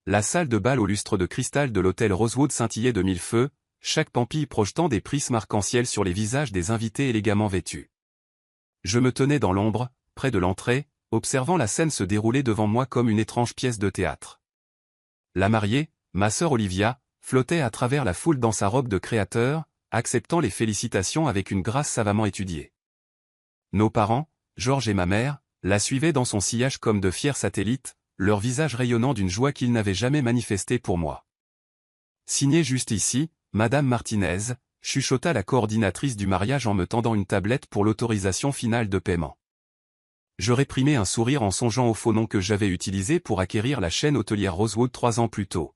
La salle de bal au lustre de cristal de l'hôtel Rosewood scintillait de mille feux, chaque pampille projetant des prismes arc-en-ciel sur les visages des invités élégamment vêtus. Je me tenais dans l'ombre, près de l'entrée, observant la scène se dérouler devant moi comme une étrange pièce de théâtre. La mariée, ma sœur Olivia, flottait à travers la foule dans sa robe de créateur, acceptant les félicitations avec une grâce savamment étudiée. Nos parents, George et ma mère, la suivaient dans son sillage comme de fiers satellites, leur visage rayonnant d'une joie qu'ils n'avaient jamais manifestée pour moi. Signé juste ici, Madame Martinez, chuchota la coordinatrice du mariage en me tendant une tablette pour l'autorisation finale de paiement. Je réprimai un sourire en songeant au faux nom que j'avais utilisé pour acquérir la chaîne hôtelière Rosewood 3 ans plus tôt.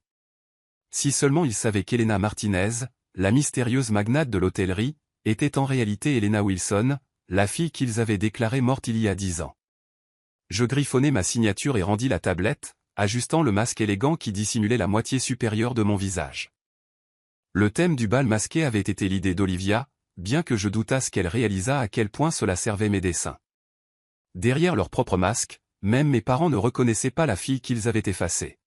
Si seulement ils savaient qu'Helena Martinez, la mystérieuse magnate de l'hôtellerie, était en réalité Helena Wilson, la fille qu'ils avaient déclarée morte il y a 10 ans. Je griffonnai ma signature et rendis la tablette, ajustant le masque élégant qui dissimulait la moitié supérieure de mon visage. Le thème du bal masqué avait été l'idée d'Olivia, bien que je doutasse qu'elle réalisât à quel point cela servait mes dessins. Derrière leur propre masque, même mes parents ne reconnaissaient pas la fille qu'ils avaient effacée.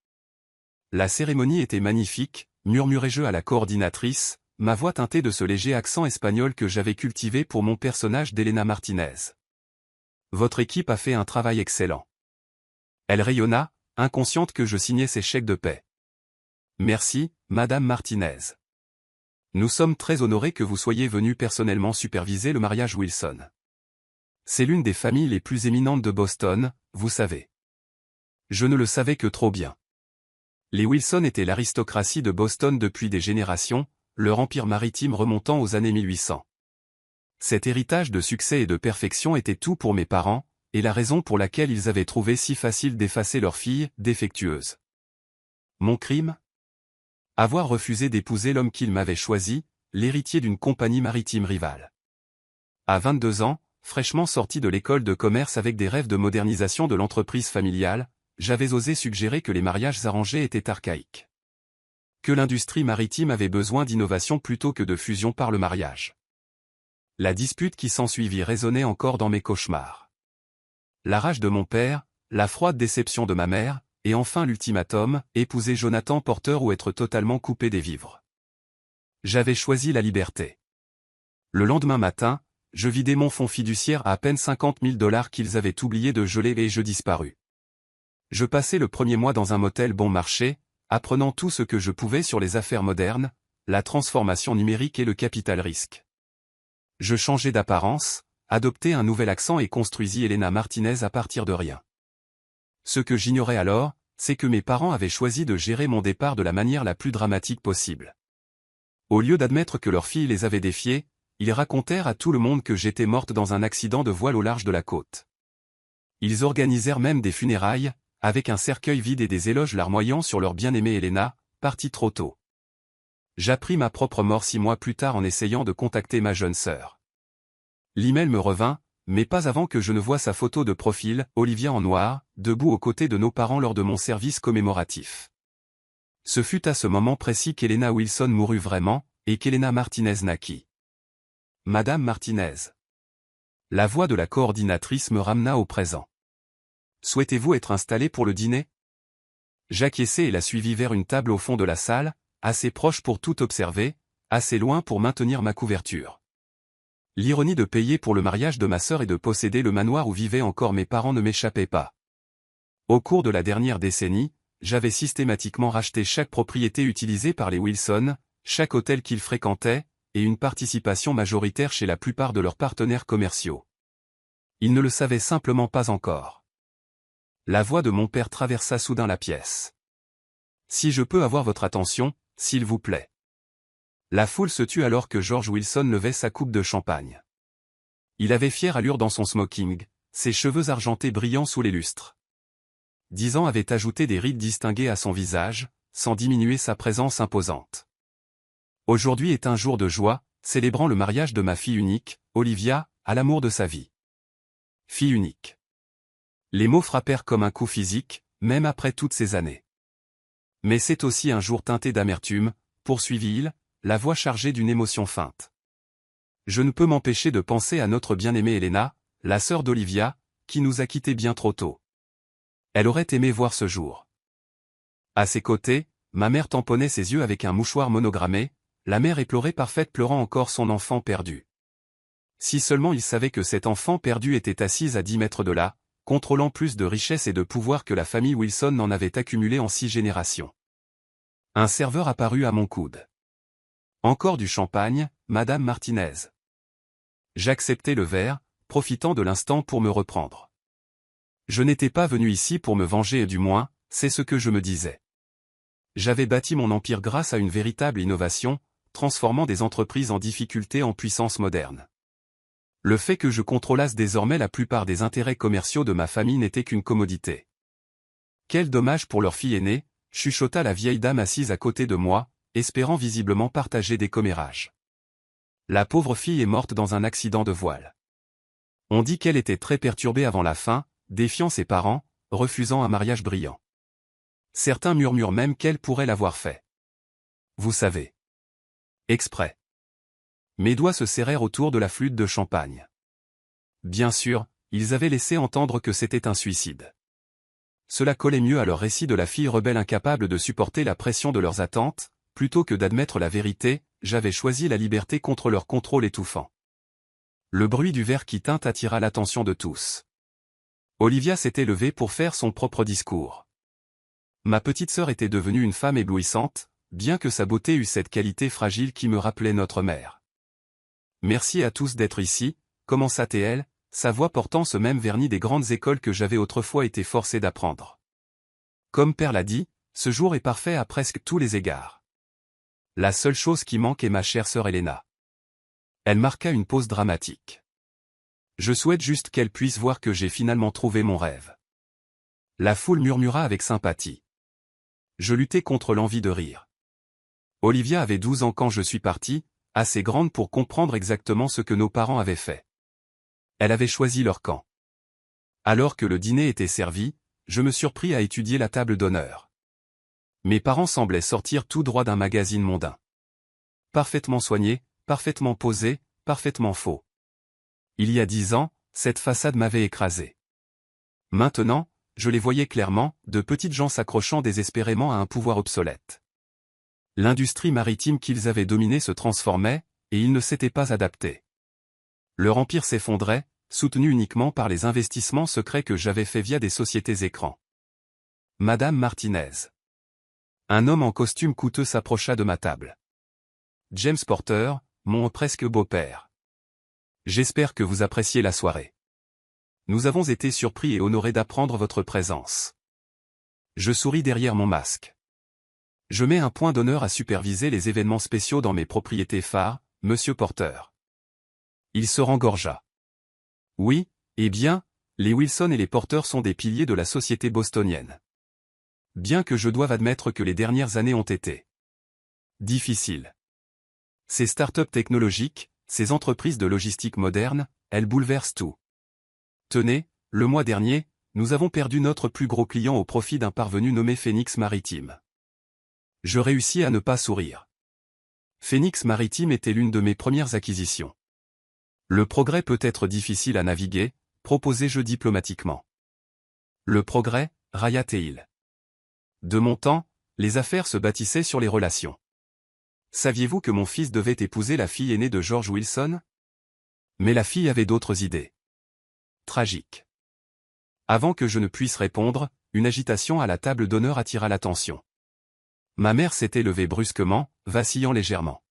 La cérémonie était magnifique, murmurai-je à la coordinatrice, ma voix teintée de ce léger accent espagnol que j'avais cultivé pour mon personnage d'Helena Martinez. Votre équipe a fait un travail excellent. Elle rayonna, inconsciente que je signais ses chèques de paie. Merci, Madame Martinez. Nous sommes très honorés que vous soyez venue personnellement superviser le mariage Wilson. C'est l'une des familles les plus éminentes de Boston, vous savez. Je ne le savais que trop bien. Les Wilson étaient l'aristocratie de Boston depuis des générations, leur empire maritime remontant aux années 1800. Cet héritage de succès et de perfection était tout pour mes parents, et la raison pour laquelle ils avaient trouvé si facile d'effacer leur fille, défectueuse. Mon crime ? Avoir refusé d'épouser l'homme qu'ils m'avaient choisi, l'héritier d'une compagnie maritime rivale. À 22 ans, fraîchement sorti de l'école de commerce avec des rêves de modernisation de l'entreprise familiale, j'avais osé suggérer que les mariages arrangés étaient archaïques. Que l'industrie maritime avait besoin d'innovation plutôt que de fusion par le mariage. La dispute qui s'ensuivit résonnait encore dans mes cauchemars. La rage de mon père, la froide déception de ma mère, et enfin l'ultimatum, épouser Jonathan Porter ou être totalement coupé des vivres. J'avais choisi la liberté. Le lendemain matin, je vidai mon fonds fiduciaire à peine 50 000 $ qu'ils avaient oublié de geler et je disparus. Je passai le premier mois dans un motel bon marché, apprenant tout ce que je pouvais sur les affaires modernes, la transformation numérique et le capital risque. Je changeai d'apparence, adoptai un nouvel accent et construisis Helena Martinez à partir de rien. Ce que j'ignorais alors, c'est que mes parents avaient choisi de gérer mon départ de la manière la plus dramatique possible. Au lieu d'admettre que leur fille les avait défiés, ils racontèrent à tout le monde que j'étais morte dans un accident de voile au large de la côte. Ils organisèrent même des funérailles, avec un cercueil vide et des éloges larmoyants sur leur bien-aimée Helena, partie trop tôt. J'appris ma propre mort 6 mois plus tard en essayant de contacter ma jeune sœur. L'email me revint, mais pas avant que je ne voie sa photo de profil, Olivia en noir, debout aux côtés de nos parents lors de mon service commémoratif. Ce fut à ce moment précis qu'Helena Wilson mourut vraiment, et qu'Helena Martinez naquit. Madame Martinez. La voix de la coordinatrice me ramena au présent. Souhaitez-vous être installée pour le dîner ? J'acquiesçai et la suivis vers une table au fond de la salle, assez proche pour tout observer, assez loin pour maintenir ma couverture. L'ironie de payer pour le mariage de ma sœur et de posséder le manoir où vivaient encore mes parents ne m'échappait pas. Au cours de la dernière décennie, j'avais systématiquement racheté chaque propriété utilisée par les Wilson, chaque hôtel qu'ils fréquentaient, et une participation majoritaire chez la plupart de leurs partenaires commerciaux. Ils ne le savaient simplement pas encore. La voix de mon père traversa soudain la pièce. Si je peux avoir votre attention, s'il vous plaît. La foule se tut alors que George Wilson levait sa coupe de champagne. Il avait fière allure dans son smoking, ses cheveux argentés brillant sous les lustres. 10 ans avaient ajouté des rides distinguées à son visage, sans diminuer sa présence imposante. Aujourd'hui est un jour de joie, célébrant le mariage de ma fille unique, Olivia, à l'amour de sa vie. Fille unique. Les mots frappèrent comme un coup physique, même après toutes ces années. Mais c'est aussi un jour teinté d'amertume, poursuivit-il, la voix chargée d'une émotion feinte. Je ne peux m'empêcher de penser à notre bien-aimée Helena, la sœur d'Olivia, qui nous a quittés bien trop tôt. Elle aurait aimé voir ce jour. À ses côtés, ma mère tamponnait ses yeux avec un mouchoir monogrammé, la mère éplorée parfaite pleurant encore son enfant perdu. Si seulement il savait que cet enfant perdu était assise à 10 mètres de là, contrôlant plus de richesses et de pouvoir que la famille Wilson n'en avait accumulé en 6 générations. Un serveur apparut à mon coude. Encore du champagne, Madame Martinez. J'acceptai le verre, profitant de l'instant pour me reprendre. Je n'étais pas venu ici pour me venger et du moins, c'est ce que je me disais. J'avais bâti mon empire grâce à une véritable innovation, transformant des entreprises en difficulté en puissance moderne. Le fait que je contrôlasse désormais la plupart des intérêts commerciaux de ma famille n'était qu'une commodité. Quel dommage pour leur fille aînée, chuchota la vieille dame assise à côté de moi, espérant visiblement partager des commérages. La pauvre fille est morte dans un accident de voile. On dit qu'elle était très perturbée avant la fin, défiant ses parents, refusant un mariage brillant. Certains murmurent même qu'elle pourrait l'avoir fait. Vous savez. Exprès. Mes doigts se serrèrent autour de la flûte de champagne. Bien sûr, ils avaient laissé entendre que c'était un suicide. Cela collait mieux à leur récit de la fille rebelle incapable de supporter la pression de leurs attentes, plutôt que d'admettre la vérité, j'avais choisi la liberté contre leur contrôle étouffant. Le bruit du verre qui tinte attira l'attention de tous. Olivia s'était levée pour faire son propre discours. Ma petite sœur était devenue une femme éblouissante, bien que sa beauté eût cette qualité fragile qui me rappelait notre mère. Merci à tous d'être ici, commença-t-elle, sa voix portant ce même vernis des grandes écoles que j'avais autrefois été forcé d'apprendre. Comme Père l'a dit, ce jour est parfait à presque tous les égards. La seule chose qui manque est ma chère sœur Helena. Elle marqua une pause dramatique. Je souhaite juste qu'elle puisse voir que j'ai finalement trouvé mon rêve. La foule murmura avec sympathie. Je luttais contre l'envie de rire. Olivia avait 12 ans quand je suis parti, assez grande pour comprendre exactement ce que nos parents avaient fait. Elle avait choisi leur camp. Alors que le dîner était servi, je me surpris à étudier la table d'honneur. Mes parents semblaient sortir tout droit d'un magazine mondain. Parfaitement soigné, parfaitement posé, parfaitement faux. Il y a 10 ans, cette façade m'avait écrasé. Maintenant, je les voyais clairement, de petites gens s'accrochant désespérément à un pouvoir obsolète. L'industrie maritime qu'ils avaient dominée se transformait, et ils ne s'étaient pas adaptés. Leur empire s'effondrait, soutenu uniquement par les investissements secrets que j'avais faits via des sociétés écrans. Madame Martinez. Un homme en costume coûteux s'approcha de ma table. James Porter, mon presque beau-père. J'espère que vous appréciez la soirée. Nous avons été surpris et honorés d'apprendre votre présence. Je souris derrière mon masque. Je mets un point d'honneur à superviser les événements spéciaux dans mes propriétés phares, Monsieur Porter. Il se rengorgea. Oui, eh bien, les Wilson et les Porter sont des piliers de la société bostonienne. Bien que je doive admettre que les dernières années ont été difficiles. Ces startups technologiques, ces entreprises de logistique moderne, elles bouleversent tout. Tenez, le mois dernier, nous avons perdu notre plus gros client au profit d'un parvenu nommé Phoenix Maritime. Je réussis à ne pas sourire. Phoenix Maritime était l'une de mes premières acquisitions. Le progrès peut être difficile à naviguer, proposai-je diplomatiquement. Le progrès, Raya Teil. De mon temps, les affaires se bâtissaient sur les relations. Saviez-vous que mon fils devait épouser la fille aînée de George Wilson? Mais la fille avait d'autres idées. Tragique. Avant que je ne puisse répondre, une agitation à la table d'honneur attira l'attention. Ma mère s'était levée brusquement, vacillant légèrement.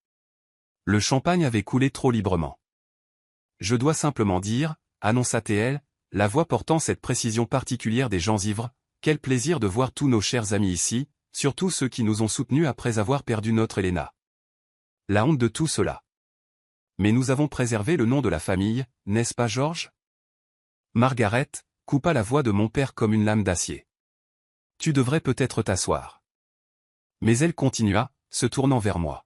Le champagne avait coulé trop librement. Je dois simplement dire, annonça-t-elle, la voix portant cette précision particulière des gens ivres, quel plaisir de voir tous nos chers amis ici, surtout ceux qui nous ont soutenus après avoir perdu notre Helena. La honte de tout cela. Mais nous avons préservé le nom de la famille, n'est-ce pas George? Margaret coupa la voix de mon père comme une lame d'acier. Tu devrais peut-être t'asseoir. Mais elle continua, se tournant vers moi.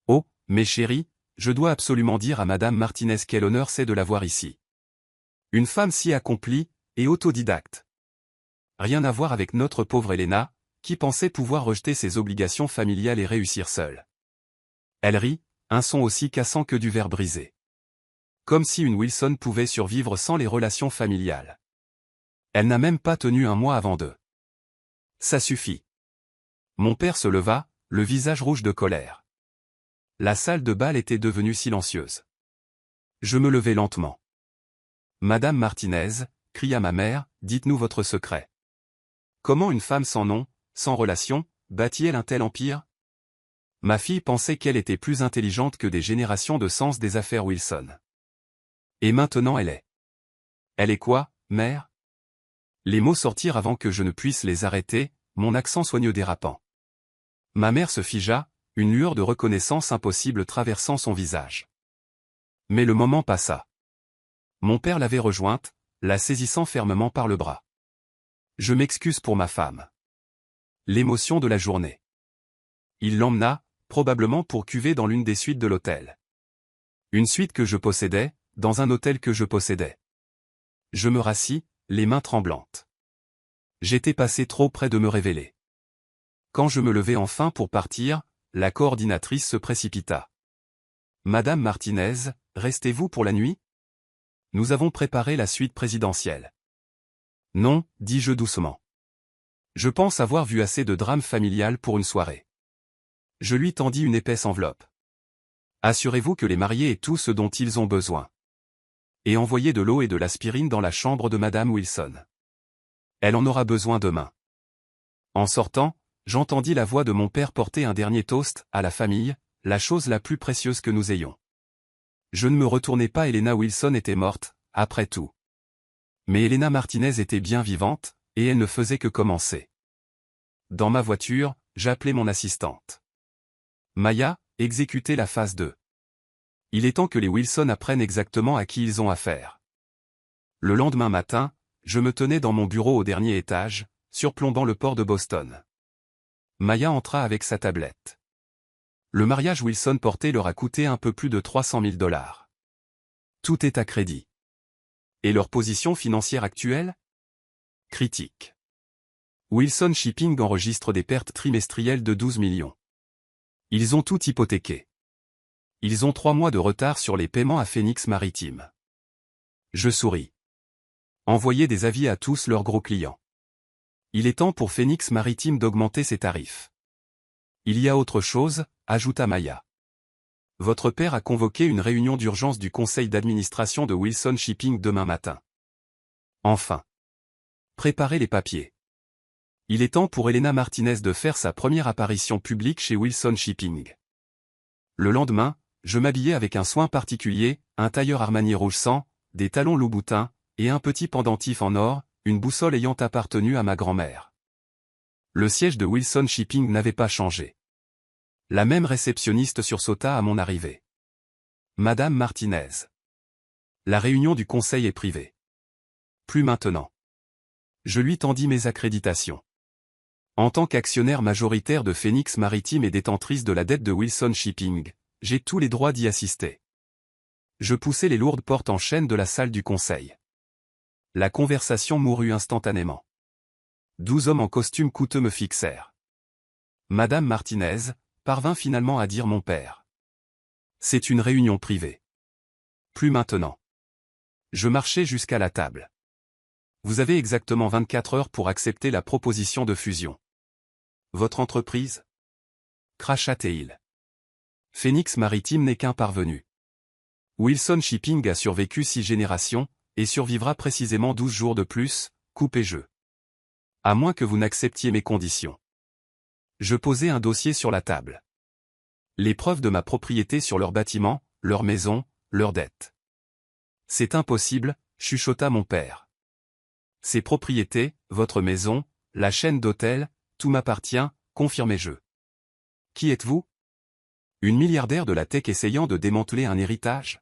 Oh, mes chéris, je dois absolument dire à Madame Martinez quel honneur c'est de la voir ici. Une femme si accomplie, et autodidacte. Rien à voir avec notre pauvre Helena, qui pensait pouvoir rejeter ses obligations familiales et réussir seule. Elle rit, un son aussi cassant que du verre brisé. Comme si une Wilson pouvait survivre sans les relations familiales. Elle n'a même pas tenu un mois avant deux. Ça suffit. Mon père se leva, le visage rouge de colère. La salle de bal était devenue silencieuse. Je me levai lentement. « Madame Martinez », cria ma mère, « dites-nous votre secret. Comment une femme sans nom, sans relation, bâtit-elle un tel empire ?» Ma fille pensait qu'elle était plus intelligente que des générations de sens des affaires Wilson. Et maintenant elle est. Elle est quoi, mère? Les mots sortirent avant que je ne puisse les arrêter, mon accent soigneux dérapant. Ma mère se figea, une lueur de reconnaissance impossible traversant son visage. Mais le moment passa. Mon père l'avait rejointe, la saisissant fermement par le bras. Je m'excuse pour ma femme. L'émotion de la journée. Il l'emmena, probablement pour cuver dans l'une des suites de l'hôtel. Une suite que je possédais, dans un hôtel que je possédais. Je me rassis, les mains tremblantes. J'étais passé trop près de me révéler. Quand je me levai enfin pour partir, la coordinatrice se précipita. « Madame Martinez, restez-vous pour la nuit? Nous avons préparé la suite présidentielle. » « Non, dis-je doucement. Je pense avoir vu assez de drame familial pour une soirée. » Je lui tendis une épaisse enveloppe. « Assurez-vous que les mariés aient tout ce dont ils ont besoin. Et envoyez de l'eau et de l'aspirine dans la chambre de Madame Wilson. Elle en aura besoin demain. » En sortant, j'entendis la voix de mon père porter un dernier toast à la famille, la chose la plus précieuse que nous ayons. Je ne me retournai pas, Elena Wilson était morte, après tout. Mais Elena Martinez était bien vivante, et elle ne faisait que commencer. Dans ma voiture, j'appelai mon assistante. Maya, exécutez la phase 2. Il est temps que les Wilson apprennent exactement à qui ils ont affaire. Le lendemain matin, je me tenais dans mon bureau au dernier étage, surplombant le port de Boston. Maya entra avec sa tablette. Le mariage Wilson porté leur a coûté un peu plus de 300 000 $. Tout est à crédit. Et leur position financière actuelle? Critique. Wilson Shipping enregistre des pertes trimestrielles de 12 millions. Ils ont tout hypothéqué. Ils ont 3 mois de retard sur les paiements à Phoenix Maritime. Je souris. Envoyez des avis à tous leurs gros clients. Il est temps pour Phoenix Maritime d'augmenter ses tarifs. Il y a autre chose, ajouta Maya. Votre père a convoqué une réunion d'urgence du conseil d'administration de Wilson Shipping demain matin. Enfin. Préparez les papiers. Il est temps pour Elena Martinez de faire sa première apparition publique chez Wilson Shipping. Le lendemain, je m'habillai avec un soin particulier, un tailleur Armani rouge sang, des talons Louboutin, et un petit pendentif en or, une boussole ayant appartenu à ma grand-mère. Le siège de Wilson Shipping n'avait pas changé. La même réceptionniste sursauta à mon arrivée. Madame Martinez. La réunion du conseil est privée. Plus maintenant. Je lui tendis mes accréditations. En tant qu'actionnaire majoritaire de Phoenix Maritime et détentrice de la dette de Wilson Shipping, j'ai tous les droits d'y assister. Je poussai les lourdes portes en chêne de la salle du conseil. La conversation mourut instantanément. 12 hommes en costume coûteux me fixèrent. Madame Martinez parvint finalement à dire mon père. C'est une réunion privée. Plus maintenant. Je marchai jusqu'à la table. Vous avez exactement 24 heures pour accepter la proposition de fusion. Votre entreprise? Crachât-il. Phoenix Maritime n'est qu'un parvenu. Wilson Shipping a survécu 6 générations, et survivra précisément 12 jours de plus, coupez-je. À moins que vous n'acceptiez mes conditions. Je posai un dossier sur la table. Les preuves de ma propriété sur leur bâtiment, leur maison, leurs dettes. C'est impossible, chuchota mon père. Ces propriétés, votre maison, la chaîne d'hôtels, tout m'appartient, confirmai-je. Qui êtes-vous? Une milliardaire de la tech essayant de démanteler un héritage?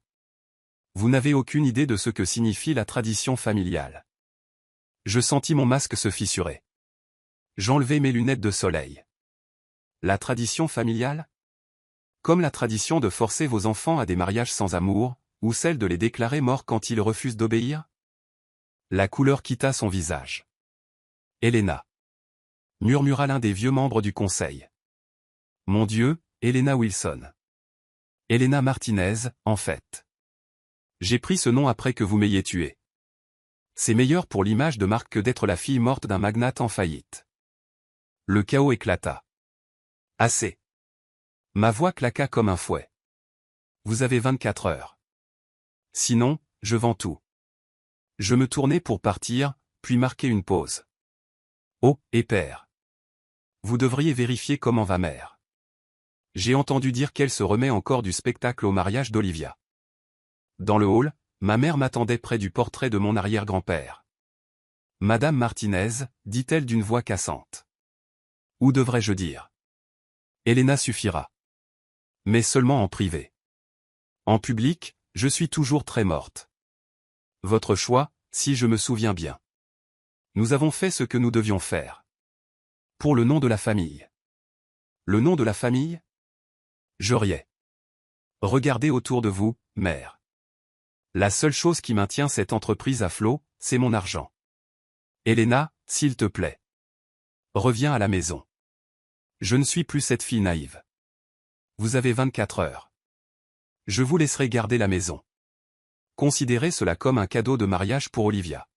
Vous n'avez aucune idée de ce que signifie la tradition familiale. Je sentis mon masque se fissurer. J'enlevai mes lunettes de soleil. La tradition familiale? Comme la tradition de forcer vos enfants à des mariages sans amour, ou celle de les déclarer morts quand ils refusent d'obéir? La couleur quitta son visage. Elena. Murmura l'un des vieux membres du conseil. Mon Dieu, Elena Wilson. Elena Martinez, en fait. J'ai pris ce nom après que vous m'ayez tué. C'est meilleur pour l'image de marque que d'être la fille morte d'un magnate en faillite. Le chaos éclata. Assez. Ma voix claqua comme un fouet. Vous avez 24 heures. Sinon, je vends tout. Je me tournai pour partir, puis marquer une pause. Oh, et père. Vous devriez vérifier comment va mère. J'ai entendu dire qu'elle se remet encore du spectacle au mariage d'Olivia. Dans le hall, ma mère m'attendait près du portrait de mon arrière-grand-père. Madame Martinez, dit-elle d'une voix cassante. Où devrais-je dire? Elena suffira. Mais seulement en privé. En public, je suis toujours très morte. Votre choix, si je me souviens bien. Nous avons fait ce que nous devions faire. Pour le nom de la famille. Le nom de la famille? Je riais. Regardez autour de vous, mère. La seule chose qui maintient cette entreprise à flot, c'est mon argent. Elena, s'il te plaît. Reviens à la maison. Je ne suis plus cette fille naïve. Vous avez 24 heures. Je vous laisserai garder la maison. Considérez cela comme un cadeau de mariage pour Olivia.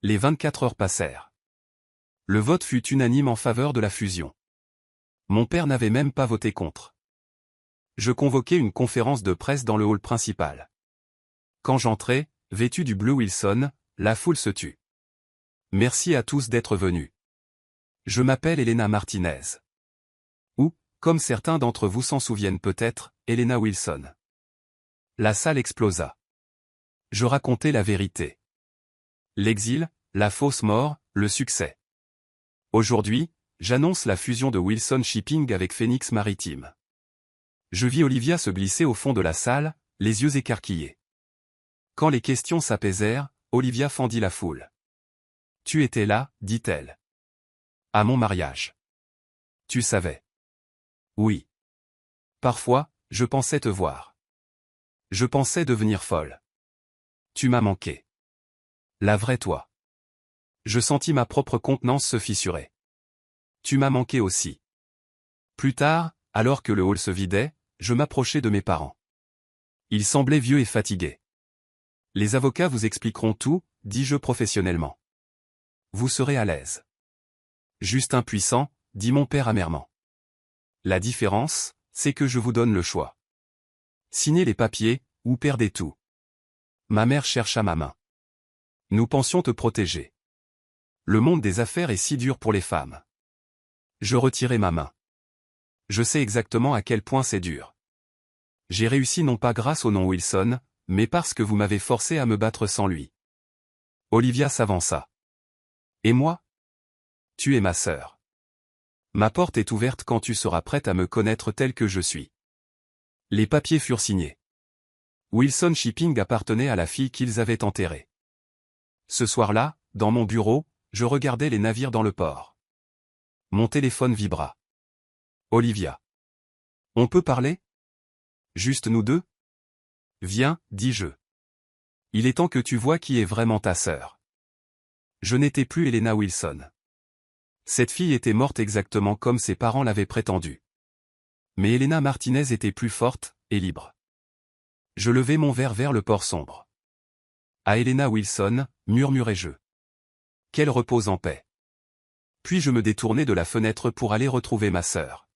Les 24 heures passèrent. Le vote fut unanime en faveur de la fusion. Mon père n'avait même pas voté contre. Je convoquai une conférence de presse dans le hall principal. Quand j'entrai, vêtu du bleu Wilson, la foule se tut. Merci à tous d'être venus. Je m'appelle Elena Martinez. Ou, comme certains d'entre vous s'en souviennent peut-être, Elena Wilson. La salle explosa. Je racontai la vérité. L'exil, la fausse mort, le succès. Aujourd'hui, j'annonce la fusion de Wilson Shipping avec Phoenix Maritime. Je vis Olivia se glisser au fond de la salle, les yeux écarquillés. Quand les questions s'apaisèrent, Olivia fendit la foule. Tu étais là, dit-elle. À mon mariage. Tu savais. Oui. Parfois, je pensais te voir. Je pensais devenir folle. Tu m'as manqué. La vraie toi. Je sentis ma propre contenance se fissurer. Tu m'as manqué aussi. Plus tard, alors que le hall se vidait, je m'approchai de mes parents. Ils semblaient vieux et fatigués. Les avocats vous expliqueront tout, dis-je professionnellement. Vous serez à l'aise. Juste impuissant, dit mon père amèrement. La différence, c'est que je vous donne le choix. Signez les papiers, ou perdez tout. Ma mère chercha ma main. Nous pensions te protéger. Le monde des affaires est si dur pour les femmes. Je retirai ma main. Je sais exactement à quel point c'est dur. J'ai réussi non pas grâce au nom Wilson, mais parce que vous m'avez forcé à me battre sans lui. Olivia s'avança. Et moi? Tu es ma sœur. Ma porte est ouverte quand tu seras prête à me connaître tel que je suis. Les papiers furent signés. Wilson Shipping appartenait à la fille qu'ils avaient enterrée. Ce soir-là, dans mon bureau, je regardais les navires dans le port. Mon téléphone vibra. Olivia. On peut parler? Juste nous deux? Viens, dis-je. Il est temps que tu vois qui est vraiment ta sœur. Je n'étais plus Elena Wilson. Cette fille était morte exactement comme ses parents l'avaient prétendu. Mais Elena Martinez était plus forte, et libre. Je levai mon verre vers le port sombre. À Elena Wilson, murmurai-je. Qu'elle repose en paix. Puis je me détournai de la fenêtre pour aller retrouver ma sœur.